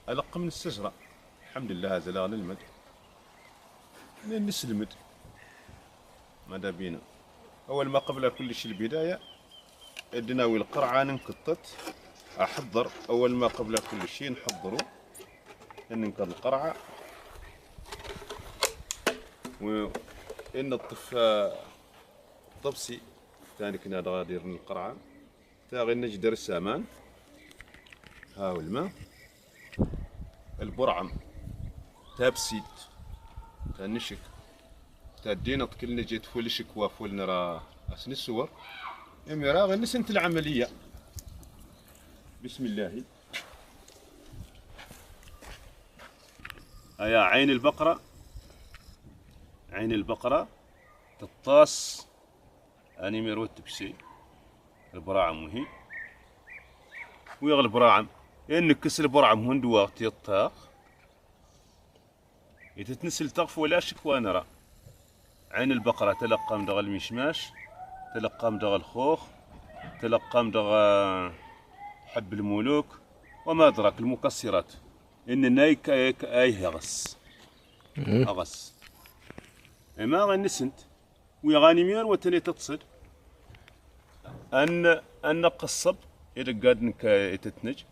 ألق من الشجرة. الحمد لله هذا لا نلمد نسلمد. ماذا بينا؟ أول ما قبل كل شيء البداية الدناوي القرعة ننكتت. أحضر أول ما قبل كل شيء نحضروا ننكر القرعة وإن الطف طبسي ثاني كنا غادير القرعة تاغي نجدر السامان. هاو الماء البرعم تابسيت تنشك تدينا كلنا جيت فول شكوا فول نرى أسن الصور اميرا غير نسنت العملية. بسم الله. أيا عين البقرة، عين البقرة تطاس أني ميروت بشي البراعم وهي ويغل البراعم إنك كس البراعم هند وقت يطاق يتتنسل تغف ولا شكوى نرى. عين البقرة تلقى مدغ المشماش، تلقى مدغ الخوخ، تلقى مدغ حب الملوك وما أدراك المكسرات. إن نايك أيه أغس أغس إما غنسنت ويغاني مير وتني تتصد أن قصب إذا قاد تتنج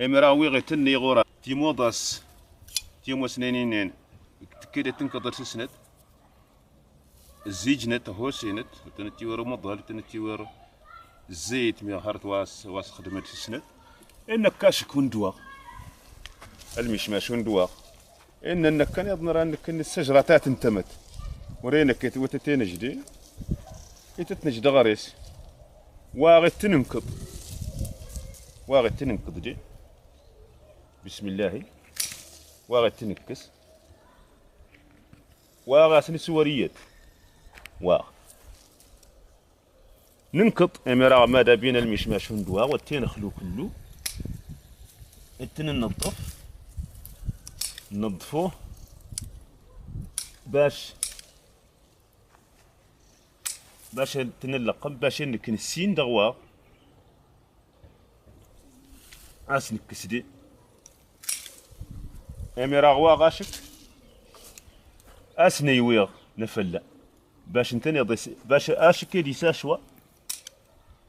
إما راوي غتني غورا تيموداس تيمو سنينين كده تنقدر تسند الزيج نت هوسي نت تنتي ورا مضال تنتي ورا الزيت مي هارت واس خدمت السند إنك كاش كون دوا المشماش وندوا إنك كان يظنر أنك الشجرة تنتمت ورينك وتتنجدي يتتنجد غريس واغي تننكض واغي تننكض دي. بسم الله. واغي تنكس واغي سني سوريات واغ ننكض امرا ماذا بين المشماش وندوا والتين خلو كله التن ننظفوه باش تنلقم باش انك نسين دغوا اس نكسدي اميرا غوا غاشك اس نيويغ نفلا باش نتني باش اشك يدي ساشوا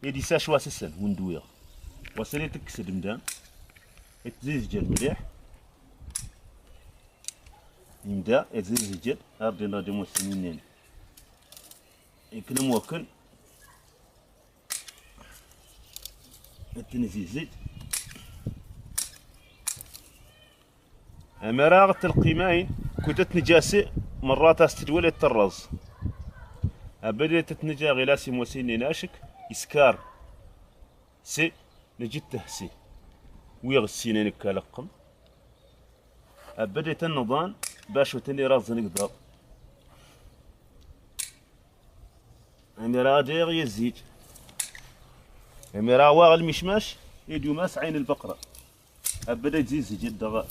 يدي ساشوا سسن وندويغ وسني تكسد مدان تزيز مليح يمدا يزيز جل أرضنا دمو السنين يكلم وكل التنزيل زيت مراغة القيمين كنت نجاسي مرات استدول الطرز بديت تتنجا غلاسي موسيني ناشك يسكار سي نجد تهسي ويغسيني نكالقم بديت النظام باش وتني راز نقدر اميرا دير يزيد اميرا واغ المشماش يديو ماس عين البقرة بدا يزيد جد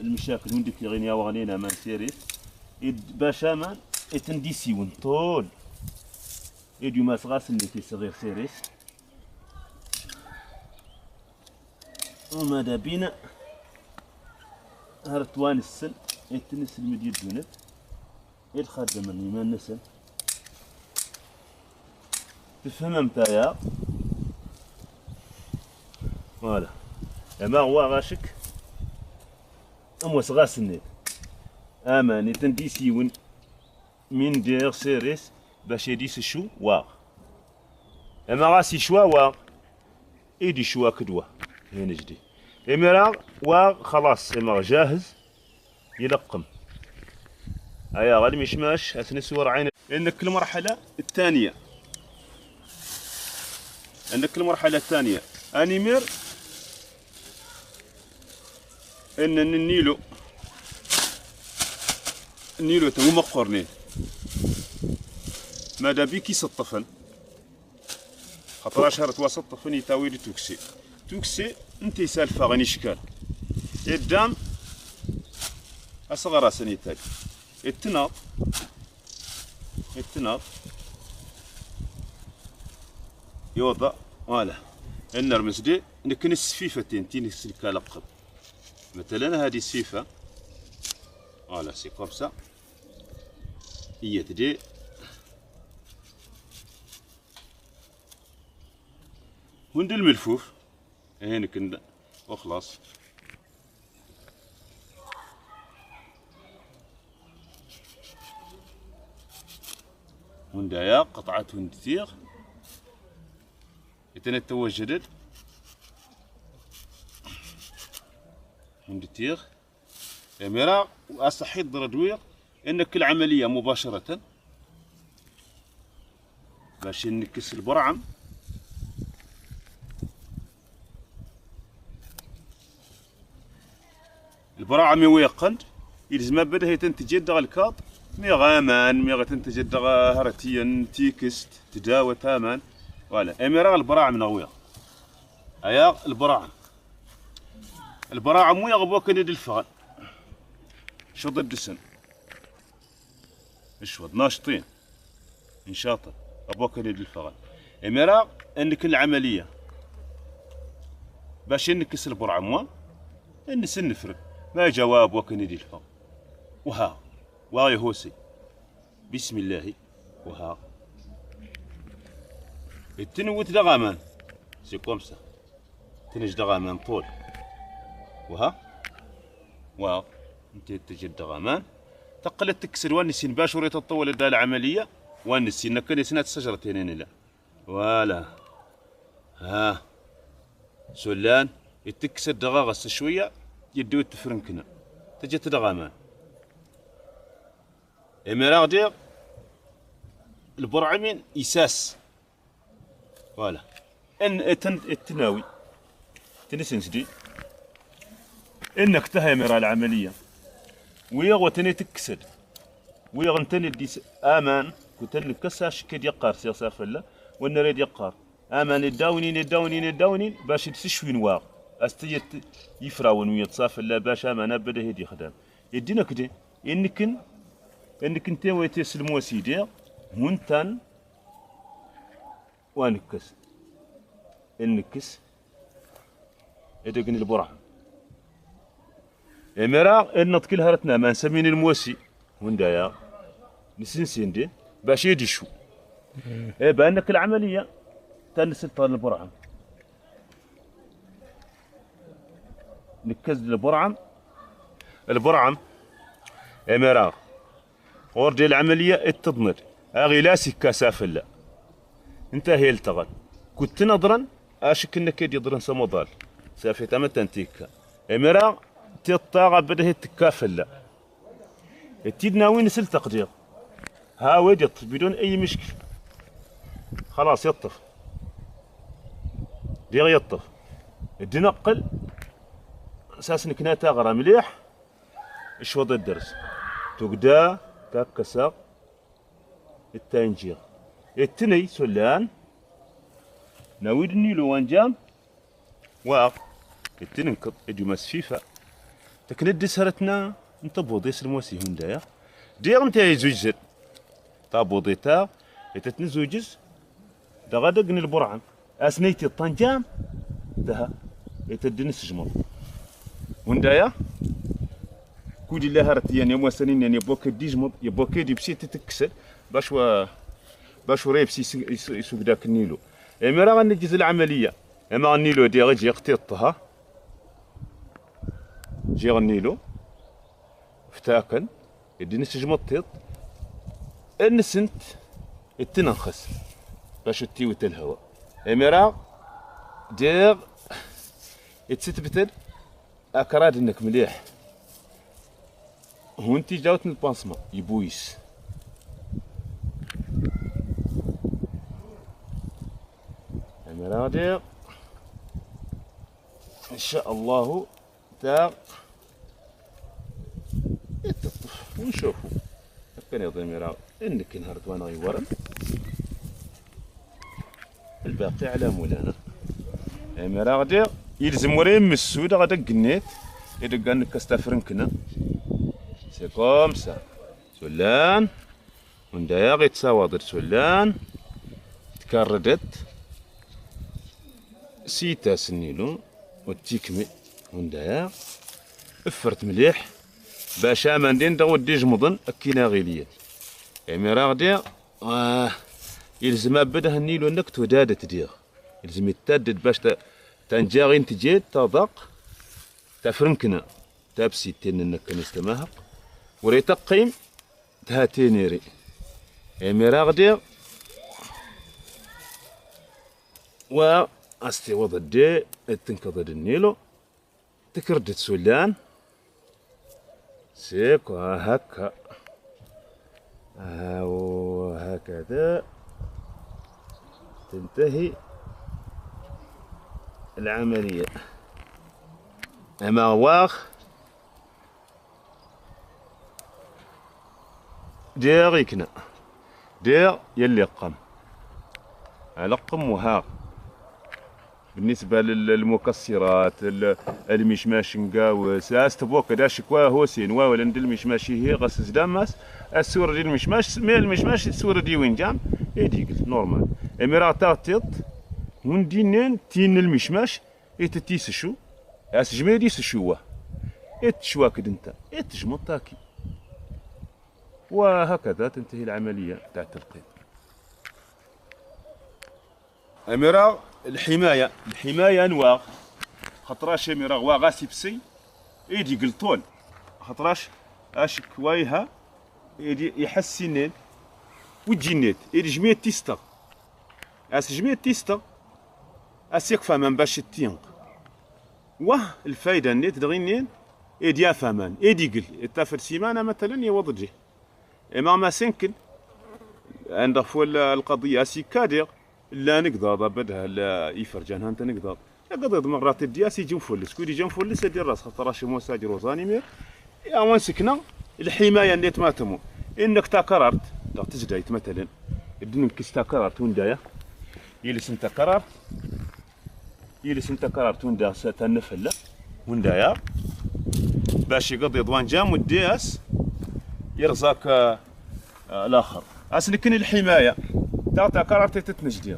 المشاكل وندك يغنيا وغنينا ما سيريس باش امان يتنديسي ونطول يديو ماس غاس اللي في صغير سيريس وماذا بينا هرتوان السن يتنس المدير دونت الخادم اللي ما نسن تفهم متايا فوالا اما هو غاشك اموس غاسنيت امان يتنديسيون من دير سيريس باش يديس شو واغ اما غاسي شوا واغ يدي شوا كدوه هنا جدي اميرا واغ خلاص اما جاهز يلقم. هيا غادي مشماش اثني سور عين. عندك المرحلة الثانية انيمير ان النيلو تو مقرنين ماذا بيك يسطفن خاطر شهر توسطفن يتاويلي توكسي انت سالفة غني شكال قدام أصغر سنيتاج التناط يوضع فوالا النرمس دي نكنس فيفتين تيني سلكا لقب مثلا هذه السيفة فوالا سي كوم سا هي تدي وندير الملفوف هنا كندا وخلاص. وندايا قطعة وندتيغ يتنتوى الجدد وندتيغ ميرا أصحيت دردوير إن كل عملية مباشرة باش نكس البرعم البراعم يويقند يلزم بده يتنتج الكاط مي غامان مي تنتج هرتيا تيكست تداوى تامان ولا اميرا البراعم نويا ايا البراعم ويا غبوك ند الفغل شو ضد السن اشوض ناشطين نشاطر ابوك ند الفغل اميرا انك العمليه باش نكس البرعم انس نفرق ما جواب وكندي الفغل وها يهوسي بسم الله وها التنوت دغامان سي كومسا تنج دغامان طول وها انت تجد دغامان تقلت تكسر وانسين باش وريت تطول دا العمليه وانسين نكن سنات الشجرتين لا ولا ها سلان يتكسر دغاغس شويه يدو تفرنكنا تجت دغامان اميرا دير البرعمين إساس فوالا ان التناوي تنسنسدي انك تهمر العمليه ويغ وتني تكسد ويغ انتني ديس امان كنتن كساش كد يقار سيصار فلا ونريد يقار امان الداونين باش تشوي نواغ استيت يفراون ويتصاف لا باش امان بدا هدي خدام يدينا كدي انك انت ويتسلموا سيدي منتن وانكس النكس ادقن البرعم اميرا النط كل هرتنا ما نسمين الموسي وندايا نسنسين دي باش يدشو بانك العمليه تنسل طال نكز البرعم اميرا وردي العمليه التضمر اغي لا سكا سافلا انت هي التغل كنت نظرا اشك انك يضرن سموضال سافي تمت انتيكا اميرا تطاغ بده تكافل تيدنا وين سل تقدير ها وجدت بدون اي مشكله خلاص يطف دير يطف الدنقل اساس انك ناتا غرا مليح شوط الدرس تقدا تاكسا التنجير التني سلان ناويدني لو وانجام واق التنكض ادي مسفيفه تكندي سرتنا انت بوضيس الموسي هندايا دير انت يزوجر طابوضيتا يتتنزوجز دغدقن البرعم اسنيتي الطنجام دها يتدنس جمر هندايا كودي الله هرت يعني موسنين يعني بوك ديجمض يبوك دي بسي تتكسر باش ريبسي يسوق داك النيلو اميرا غنجز العمليه اما النيلو دي غيجي يقتطها جي غنيلو فتاكن يدي جمطيط النسنت التنخس باش تيوت الهواء اميرا دير يتستبتل اكراد انك مليح هونتي جاوتني البانسما يبويس اميرا دير ان شاء الله تاع يتطف ونشوفو كان يضي ميرا انك نهارت وانا غيورن الباقي على مولانا ميرا غادي يلزم وريم السود غادا قنيت يدق انك كاستافرنكنا سي كوم سا سلان وندايا غيتساوضر سلان تكردت سيتا سنيلو وتيكمي وندايا افرت مليح باش امان دين داود جمضن اكينا غيليا يعني راه غدي يلزم بده النيلو انك توداد تدير يلزم يتدد باش تنجاغين تجيد تضاق تفرنكنا تابسيتين انك نستماهق وريتقيم تهاتينيري يعني راه غدي و استيوض الدي تنكض النيلو تكرد سولان سيك وهكا وهكذا تنتهي العملية. أما واخ دير يكنا دير يلي قم علقم وها بالنسبة للمكسرات المشماش نقاوس استبوك داش كوا هوسين ولا ندل المشماشي هي غاس زداماس السورة ديال المشماش مي المشماش السورة دي وين جام ايدي قلت نورمال اميرا تاطيط وندينين تين المشماش ايتتيس شو اس جميديس شو اتشواكد انت اتجمط تاكي وهكذا تنتهي العملية تاع التلقيط. اميرا الحماية انواع خطراش اميرا غاسي بسي ايدي قلطون خطراش اشك وايها ايدي يحسنين وجينيت ايدي جميع تيستا اس جميع تيستا اس يكفى من باش التينق واه الفايدة النيت دغينين ايدي افهمان ايدي قل التافر سيمانة مثلا يوضجي اما ما سنكن عند فول القضية اسي كادر لا نقدر بدها لا يفرجان انت نقدر قضيت مرات الدياس يجي مفلس كل يجي مفلس يدير راس خطراش موساجر وزاني مير يا وين سكنا الحمايه نيت ما تمو انك تكررت لا تزدايت مثلا الدنيا كيس تكررت وندايا يلس انت كررت وندا ستنفله وندايا باش يقضي ضوان جام والدياس يرزاك الاخر اسلكن الحمايه تا كررت تتنجدير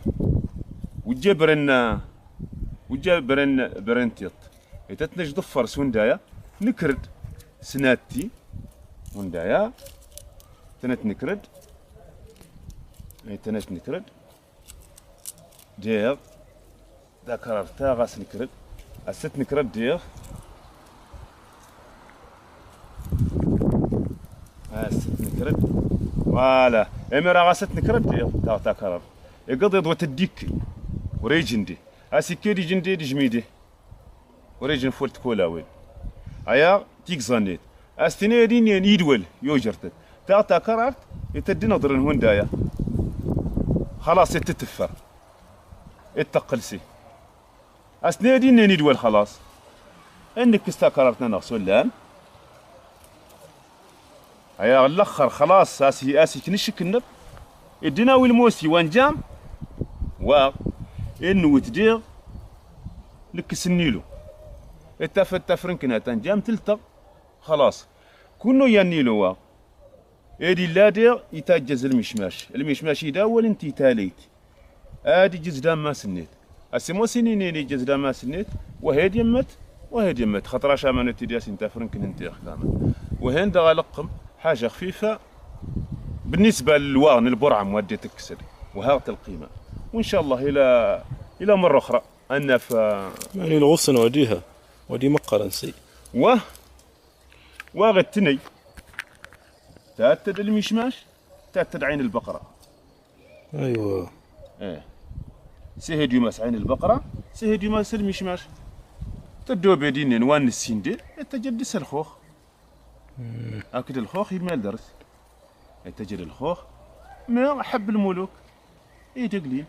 وجبرن برنتيط تتنج ضفر سوندايا نكرد سناتي وندايا تنت نكرد دير دا كررتا غاس نكرد الست نكرد دير الست نكرد فوالا اميرا غاست نكرد دير تا كرر يقضي ضوة الديكي وريجندي اسيكيدي جندي دي جميدي وريجن فولت كولاوين ايا تيك زانيت استني دين يدول يوجرت تا كررت يتدي نظرن هوندايا خلاص يتتفر اتقلسي استني دين يدول خلاص انك استكررتنا نغسلان ايا الاخر خلاص اسي كنشك النب ادينا والموسي وانجام و انو تدير لك سنيلو التفرنكنا تنجام تلتق خلاص كنو ينيلو وا ادي لا دير يتاجز المشماش يداول انت تاليت ادي جزدان ما سنيت اسمو سنينيني جزدان ما سنيت وهيد يمت خطراش امانه دياس انت فرنكن انت كامل وهين دا لقم حاجه خفيفه بالنسبه للوان البرعه مودي تكسر وهاغت القيمه وان شاء الله الى مره اخرى انا يعني الغصن ودي مقر نسي واغتني تأتد المشماش تأتد عين البقره ايوه سهد يمس عين البقره سهد يمس المشماش تدو بيدين وان السندي تجدس الخوخ اكيد الخوخ يمال درس تجد الخوخ ما حب الملوك تقليل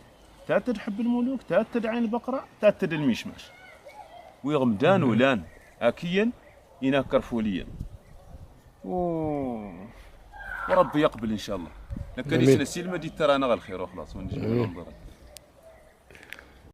تأتد حب الملوك تأتد عين البقرة تأتد المشماش ويغمدان ولان أكيا ينكر فوليا وربي يقبل إن شاء الله لكن يسنى السلمة دي ترى أنا الخير وخلاص ونجي ننظر